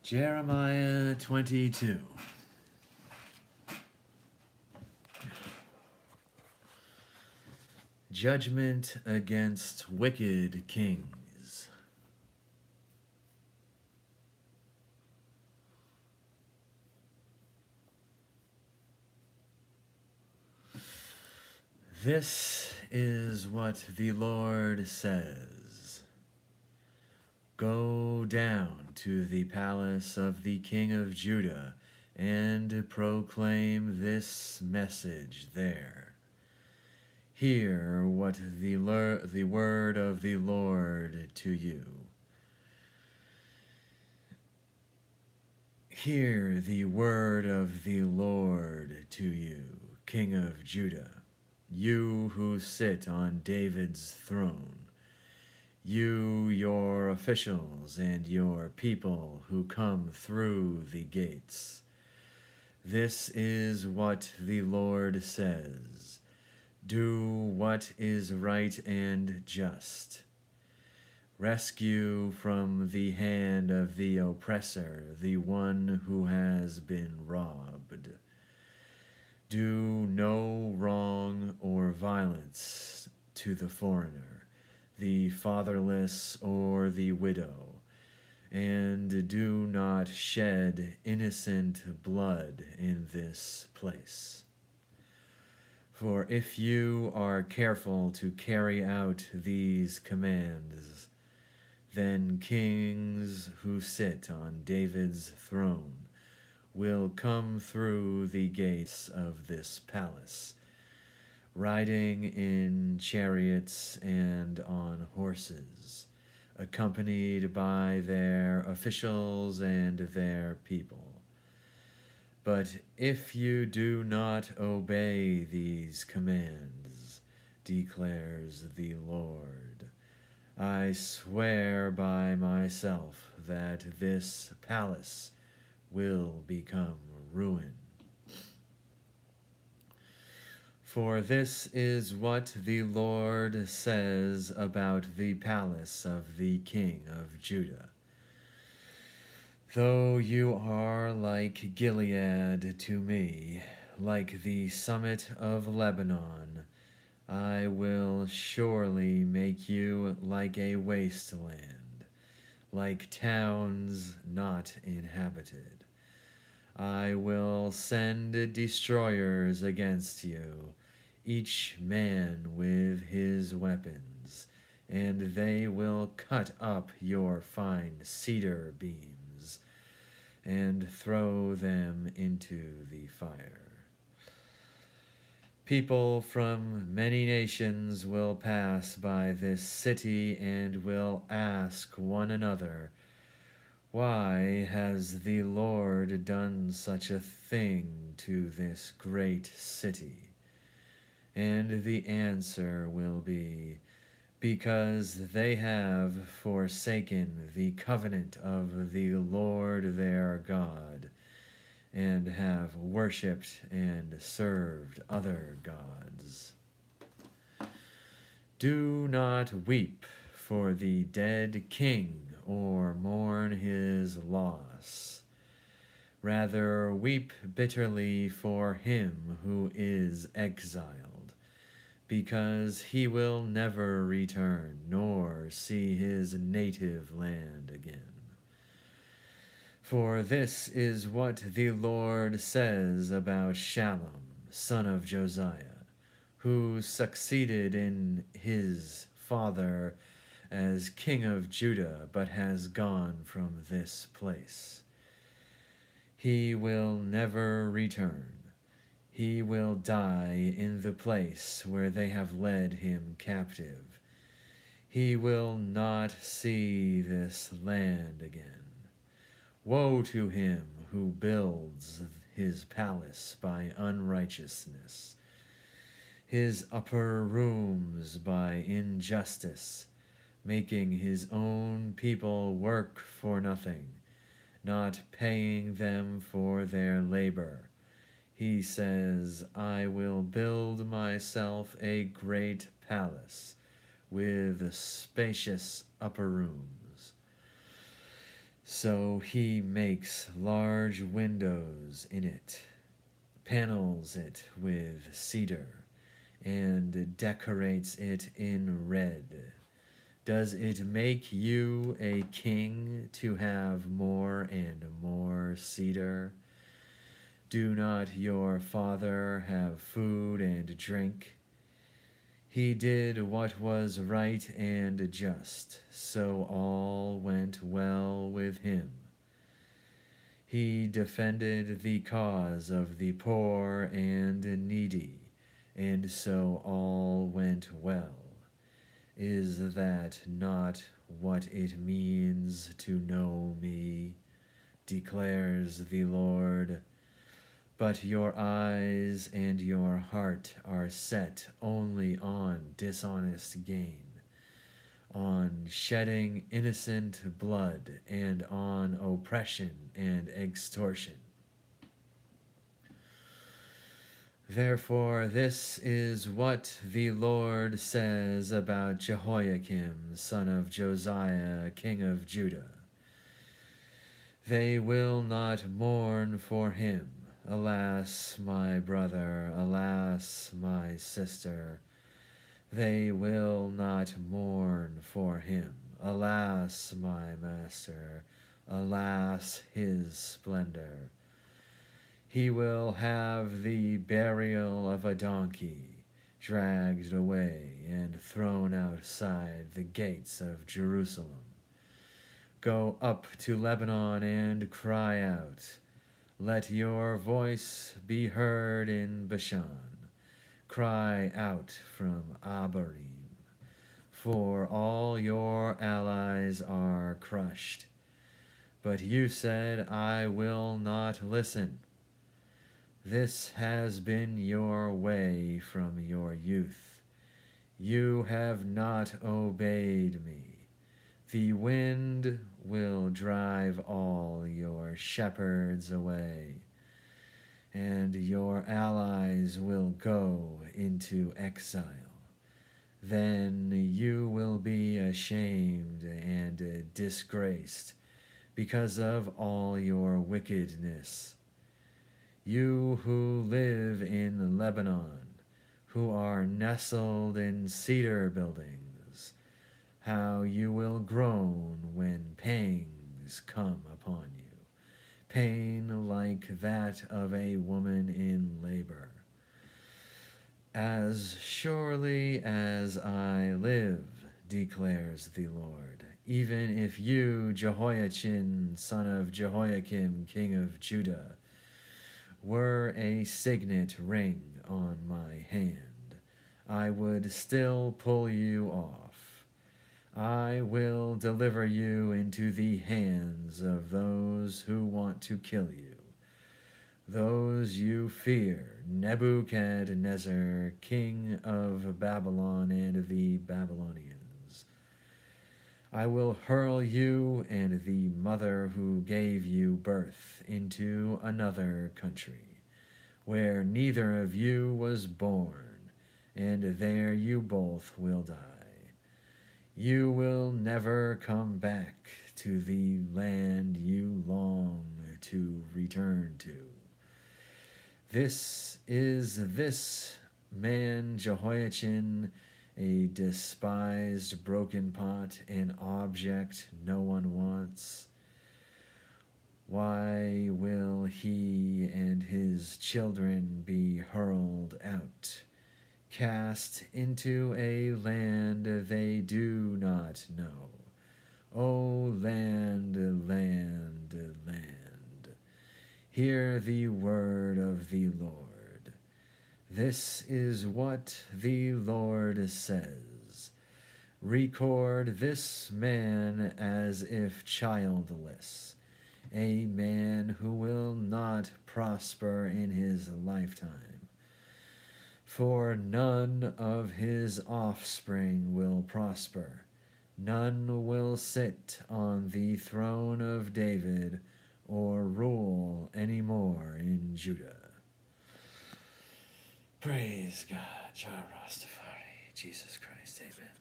Jeremiah 22. Judgment against wicked kings. This is what the Lord says. Go down to the palace of the king of Judah and proclaim this message there. Hear what the word of the Lord to you. Hear the word of the Lord to you, King of Judah, you who sit on David's throne, you, your officials, and your people who come through the gates. This is what the Lord says. Do what is right and just. Rescue from the hand of the oppressor the one who has been robbed. Do no wrong or violence to the foreigner, the fatherless or the widow, and do not shed innocent blood in this place. For if you are careful to carry out these commands, then kings who sit on David's throne will come through the gates of this palace, riding in chariots and on horses, accompanied by their officials and their people. But if you do not obey these commands, declares the Lord, I swear by myself that this palace will become ruin. For this is what the Lord says about the palace of the king of Judah. Though you are like Gilead to me, like the summit of Lebanon, I will surely make you like a wasteland, like towns not inhabited. I will send destroyers against you, each man with his weapons, and they will cut up your fine cedar beams and throw them into the fire. People from many nations will pass by this city and will ask one another, why has the Lord done such a thing to this great city? And the answer will be, because they have forsaken the covenant of the Lord their God, and have worshipped and served other gods. Do not weep for the dead king or mourn his loss. Rather, weep bitterly for him who is exiled, because he will never return nor see his native land again. For this is what the Lord says about Shallum, son of Josiah, who succeeded in his father as king of Judah, but has gone from this place. He will never return. He will die in the place where they have led him captive. He will not see this land again. Woe to him who builds his palace by unrighteousness, his upper rooms by injustice, making his own people work for nothing, not paying them for their labor. He says, I will build myself a great palace with spacious upper rooms. So he makes large windows in it, panels it with cedar, and decorates it in red. Does it make you a king to have more and more cedar? Do not your father have food and drink? He did what was right and just, so all went well with him. He defended the cause of the poor and needy, and so all went well. Is that not what it means to know me, declares the Lord? But your eyes and your heart are set only on dishonest gain, on shedding innocent blood, and on oppression and extortion. Therefore, this is what the Lord says about Jehoiakim, son of Josiah, king of Judah. They will not mourn for him. Alas, my brother, alas, my sister. They will not mourn for him. Alas, my master, alas, his splendor. He will have the burial of a donkey, dragged away and thrown outside the gates of Jerusalem. Go up to Lebanon and cry out. Let your voice be heard in Bashan. Cry out from Abarim, for all your allies are crushed. But you said, I will not listen. This has been your way from your youth. You have not obeyed me. The wind will drive all your shepherds away, and your allies will go into exile. Then you will be ashamed and disgraced because of all your wickedness. You who live in Lebanon, who are nestled in cedar buildings, how you will groan when pangs come upon you, pain like that of a woman in labor. As surely as I live, declares the Lord, even if you, Jehoiachin, son of Jehoiakim, king of Judah, were a signet ring on my hand, I would still pull you off. I will deliver you into the hands of those who want to kill you, those you fear, Nebuchadnezzar, king of Babylon and the Babylonians. I will hurl you and the mother who gave you birth into another country, where neither of you was born, and there you both will die. You will never come back to the land you long to return to. This is this man Jehoiachin, a despised broken pot, an object no one wants. Why will he and his children be hurled out, cast into a land they do not know? O land, land, land, hear the word of the Lord. This is what the Lord says. Record this man as if childless, a man who will not prosper in his lifetime. For none of his offspring will prosper, none will sit on the throne of David or rule any more in Judah. Praise God, Jah Rastafari, Jesus Christ, amen.